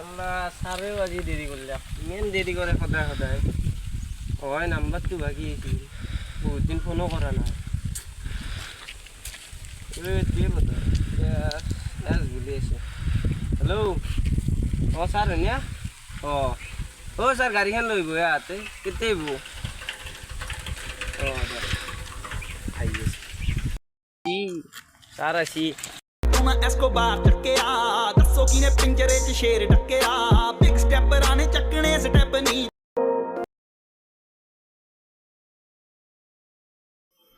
আল্লাহ সারেও আজি দেরি করলাম মেন দেরি করে সদায় সদায় হয় নাম্বারটো ভাগি আছিল বহুত দিন ফোনও করা না দিয়ে বতা বলি আছে হেল্ল' অঁ ছাৰ ধুনীয়া অঁ অঁ ছাৰ গাড়ীখন লৈ আহিব ইয়াতে কেতিয়া আহিব অঁ দে আহি আছে ছাৰ আছি मैं एस्कोबार चक्केया दसो किने पिंजरे च शेर डक्केया बिग स्टेप राने चकने स्टेप नी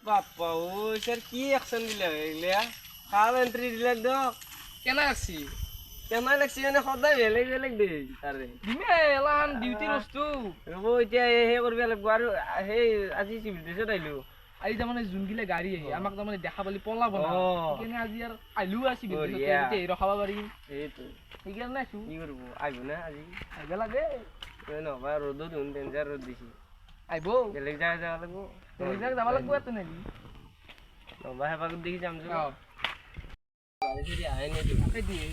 বাপ্পা ও স্যার কি অ্যাকশন দিলে এগুলা কাল এন্ট্রি দিলে দক কেনা আছি কেমন লাগছে মানে সদায় বেলেগ বেলেগ দে তাৰে দিমে এলান ডিউটি বস্তু ৰ'ব এতিয়া সেই কৰিব লাগিব আৰু সেই আজি চিভিল ড্ৰেছত আহিলোঁ আজি তাৰমানে যোনগিলা গাড়ী আহি আমাক তাৰমানে দেখা পালি পলাব না সেইকাৰণে আজি আৰু আহিলোঁ আছি বঢ়িয়া। ৰখাব পাৰিম সেইটো সেইকাৰণে আছোঁ কি কৰিব আহিব না আজি আহিব লাগে নহবা ৰ'দত দেখোন ডেঞ্জাৰ ৰ'দ দিছে আহিব বেলেগ জাগা যাব লাগিব বেলেগ যাব লাগিব ইয়াতে নেকি নহবা হেপাকত দেখি যাম যে অঁ গাড়ী যদি আহে নিদিও তাকে দিয়ে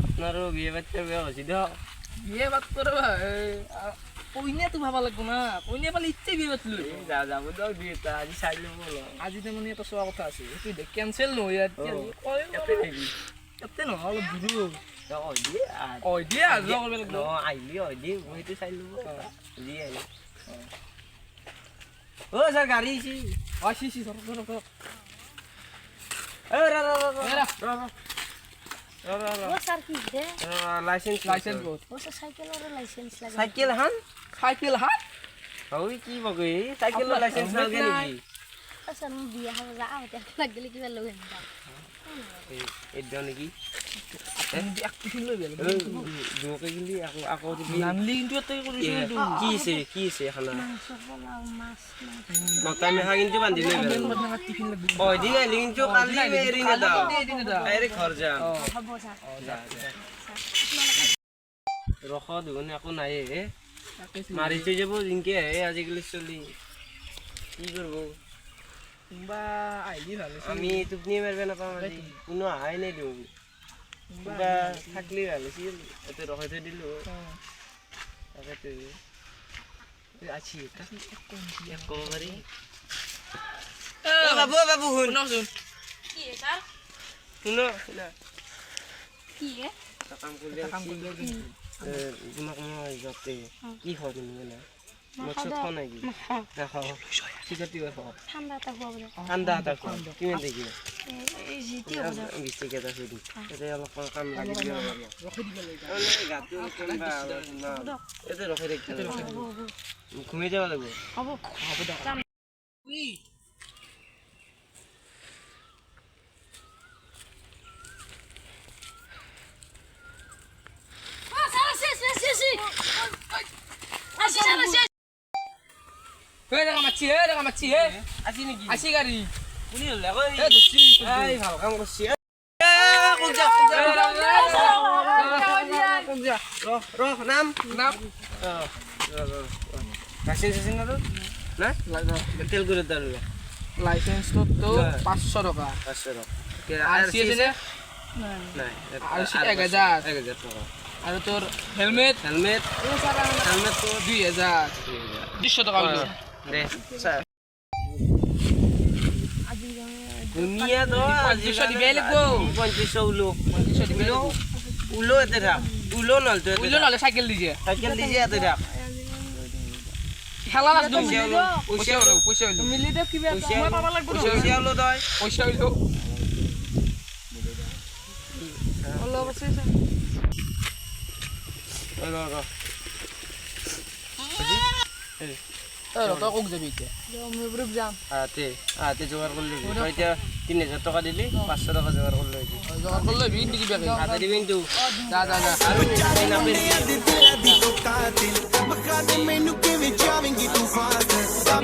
আপোনাৰো বিয়ে বাচ্চাৰ বেয়া হৈছে দিয়ক বিয়ে বাত কৰিব কইনাটো ভাবা লাগব না কইনা পালে ইচ্ছাই বিয়ে পাতিলো যাব দিয়ক দুই এটা আজি চাই ল'ব আজি তাৰমানে এটা চোৱা কথা আছে সেইটো কেঞ্চেল নহয় ইয়াতে নহয় অলপ দূৰো দিয়ে আজি কৰিব লাগিব আহিলি হয় দি সেইটো চাই ল'ব যি আহিলে অ ছাৰ গাড়ী আহিছে চি ধৰক স্যার কি দে লাইসেন্স বহুত ও সাইকেলের লাইসেন্স লাগে চাইকেল হান চাইকেল হাত ওই কি বগে চাইকেলৰ লাইসেন্স লাগে নেকি স্যার মু বিয়া হবে যা হতে লাগলে কি ভালো হবে এদিন নেকি এক টিফিন লৈ গেল দুকে গলি আকৌ নানলি কিন্তু এতে কৰিছো কি আছে খানা মাংস পোলাও মাছ মতা মেহা কিন্তু বান্ধি লৈ গেল টিফিন লাগবে ও দি গেল কিন্তু কালি এৰি নেদাও ডাইৰেক্ট ঘৰ যাম হবো স্যার ৰখ দুগুণ একো নাই মাৰি থৈ যাব জিনকে আহে আজিকালি চলি কি কৰিব কিবা আইলি ভাল আমি টোপনি মাৰিব নাপাম আজি কোনো অহাই নাই দিওঁ কিবা থাকলি ভাল আছিল ইয়াতে ৰখাই থৈ দিলোঁ তাকেতো আছি এক ক'ব পাৰি বাবু শুন শুনচোন কি স্যার শুন কি কাম কৰিলে তোমাক মই যাতে কি হয় তুমি মানে মই চব খাওঁ নাই কি নাখাওঁ চিকটি খাওঁ ঠান্ডাটা হবে ঠাণ্ডা এটা খাওঁ কিমান দেখি এই জিতি হবে 20 টকা এটা থৈ দিম তাতে অলপ কাম লাগি দিব ৰখি দিব লাগিব গাটো কোনবা ইয়াতে ৰখাই থাকিব ঘুমাই যাব লাগিব হবো হ'ব দে দেখা মাছি আজি নেকি আসি গাড়ী কোনি হলে কই দছি এই ভাল কাম কৰিছি ৰখ নাম নাম লাইসেন্স না না তেল করে দাঁড়ো লাইসেন্সটো তো 500 টাকা 500 টাকা আর সি আছে না নাই আর সি 1000 টাকা আর তোর হেলমেট হেলমেট তো 2000 200 টাকা হইলো দে স্যার আজি দুনিয়া তো 200 দিবে লাগবো 3500 উলো 200 দিবে লাগবো উলো এতে রাখ উলো নল তো উইলো নালে সাইকেল দিছে সাইকেল দিছে এতে রাখ খেলা নাচ দু পয়সা হলো মিলি দে কিবা মই পাবা লাগবো পয়সা হলো তই পয়সা হইলো হলো বসে তো কোক যাবি এতিয়া মই গ্রুপ যাম আতে জোগাড় করলি তই এতিয়া 3000 টাকা দিলি 500 টাকা জোগাড় করলি জগা করলে বিন দিবি বাকি আতে দিবি কিন্তু যা আৰু এই নাপে तेरा दिल तो कातिल बखा दे मैनू किवें जावेंगी तू फास्ट सब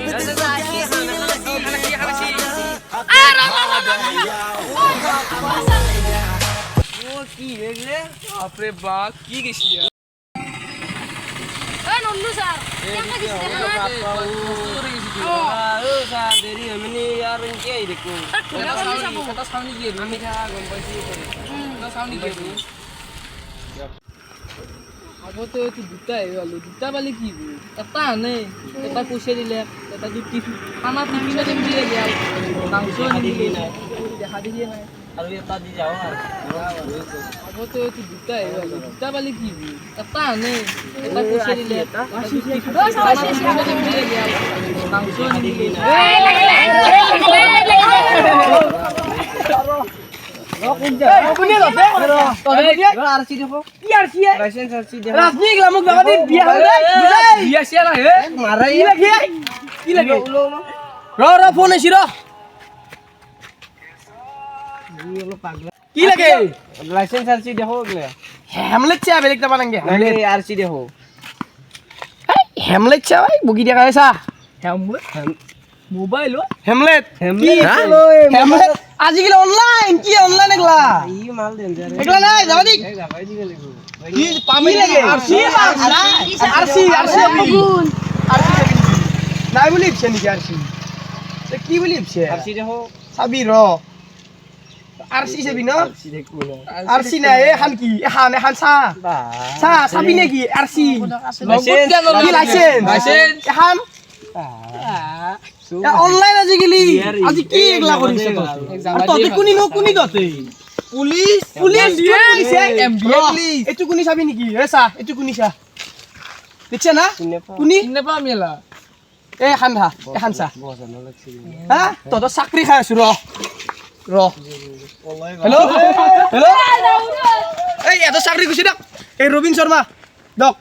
ও কি দেখলে বাপরে বাপ কি গেছি এ নন্নু স্যার কেমন গেছিস ও স্যার দেরি হয়নি আর ইনকে আই দেখো কথা সাউনি কি আমি যা গম পাইছি কথা সাউনি কি আগতে তো দুটা পালো দুটা পালি কি এটা আনে এটা পইচা দিলে এটা দুটি খানা টিফিনে দিম দিয়ে গেল মাংস দিলে নাই দেখা দিয়ে নাই আৰু এটা দি যাওঁ আৰু আগতে তো দুটা পালো দুটা পালি কি এটা আনে এটা পইচা দিলে খানা টিফিনে দিম দিয়ে গেল মাংস দিলে কোনে লতে আৰচি দেখো কি আরছি লাইসেন্স আৰচি দেখো রাজনী গ্লামক বাগাদি বিয়া হলে বুঝাই বিয়া সিয়া না হে মাৰাই কি লাগে র ফোন আইছি র কি লাগে লাইসেন্স আৰচি দেখো গলে হেমলেট চা বেলেগ তা বানাঙ্গে নহলে আৰচি দেখো হেমলেট চা ভাই বুগি দিয়া কাইছা মোবাইল হেমলেট হেমলেট হেমলেট আজিকালি অনলাইন কি অনলাইন এগলা ই মাল ডেঞ্জাৰ এগলা নাই যাবা দি যাবাই দিব লাগিব কি পামি লাগে আরছি আরছি নাই বলি ইপছে নাকি আরছি কি বলি ইপছে আৰচি দেখো চাবি র আরছি চাবি না আৰচি দেখো না আরছি না এখান কি এখান চা বা চা চাবি নাকি আরছি কি লাইসেন্স লাইসেন্স এখান অনলাইন আজিকালি আজি কি এগলা কৰিছ ততে কোনি ততে পুলিশ এটু কোনি চাবি নেকি এ চা এটু কোনি চা দেখছ না কোনি নেপা মেলা এ খান্ধা এখন চা বজানো লাগছে হা তত চাকরি খাই আছো র হেল্ল' হেল্ল' এই এত চাকৰি গৈছে দক এই ৰবীন শৰ্মা দক